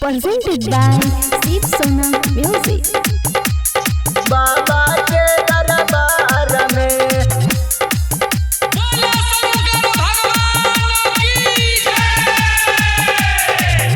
Presented by Steve Sona Music. बाबा के दरबार में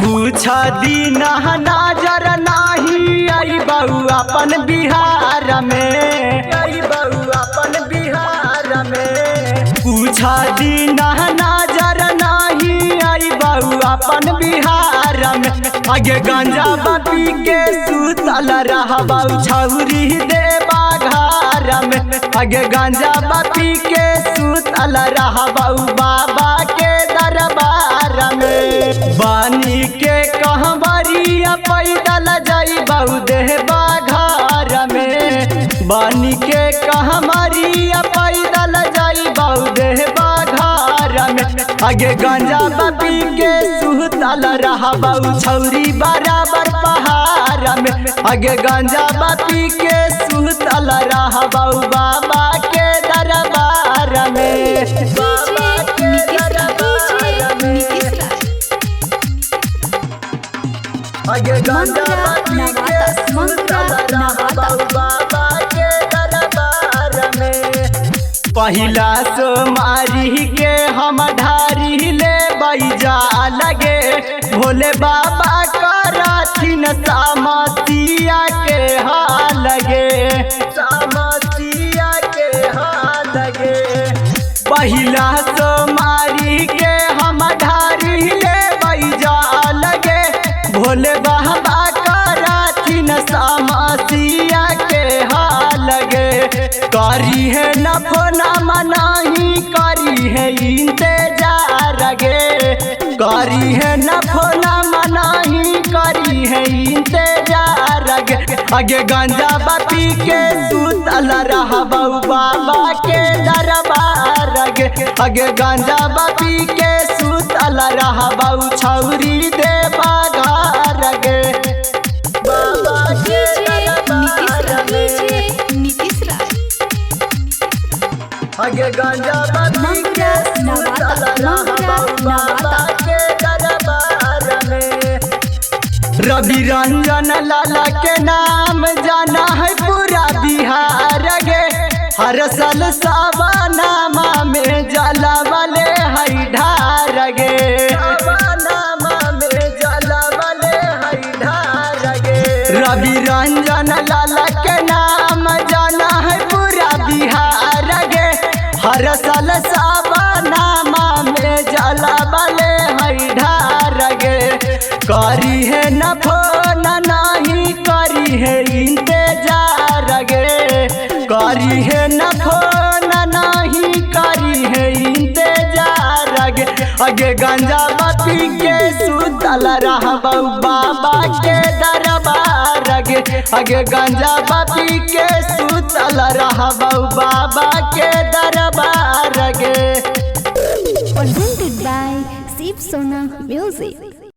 कुछ दिन नजर नाही आई बहू अपन बिहार में, आई बहू अपन बिहार में। कुछ दिन नजर नाही आई बहू अपन बिहार में। आगे गांजा पी के सुतल रहबा छौरी देवा घर में। आगे गांजा पी के सुतल रहबा बाबा के दरबार में। बानी के कहबरिया पैदल जाइबा देवा घर में। बानी के कहबरिया पैदल जाइबा देवा घर में। आगे गांजा पी के सुतल रहबा छौरी बराबर पहाड़ में। आगे गांजा पी के सुतल रहबा बाबा के दरबार में। बाबा के दरबार में आगे गांजा पी के सुतल रहबा बाबा के दरबार में। पहिला सोमारी के हम ढारी ले बैजा लगे। भोले बाबा कराथिन सामतिया के हाल लगे, सामतिया के हाल लगे। पहिला सोमारी के हम ढारी ले बैजा लगे। भोले बाबा कराथिन सामतिया के हाल लगे। करी है न फोना मनाही करी है इंतजार गे। करी है न फोना मनाही करी है इंतजार गे। आगे गांजा पी के सुतल रहबा बाबा के दरबार गे। आगे गांजा पी के सुतल रहबा छौरी देवा घर गे। बाबा के दरबार में आगे गांजा पी के सुतल रहबा बाबा के दरबार में। रवि रंजन लाला के नाम जाना है पूरा बिहार गे। हर साल सावनामा में जला वाले है ढार गे। सावनामा में जला वाले है ढार गे। रवि रंजन लाला के नाम जाना है पूरा बिहार गे। हर साल सावनामा में जला वाले है ढार गे। करी है न फोन नहीं करी है इंतजार गे। करी है न फोन नहीं करी है इंतजार गे। आगे गांजा पी के सुतल रहबा बाबा के दरबार गे। आगे गांजा पी के सुतल रहबा बाबा के दरबार गे। Presented by Steve Sona Music.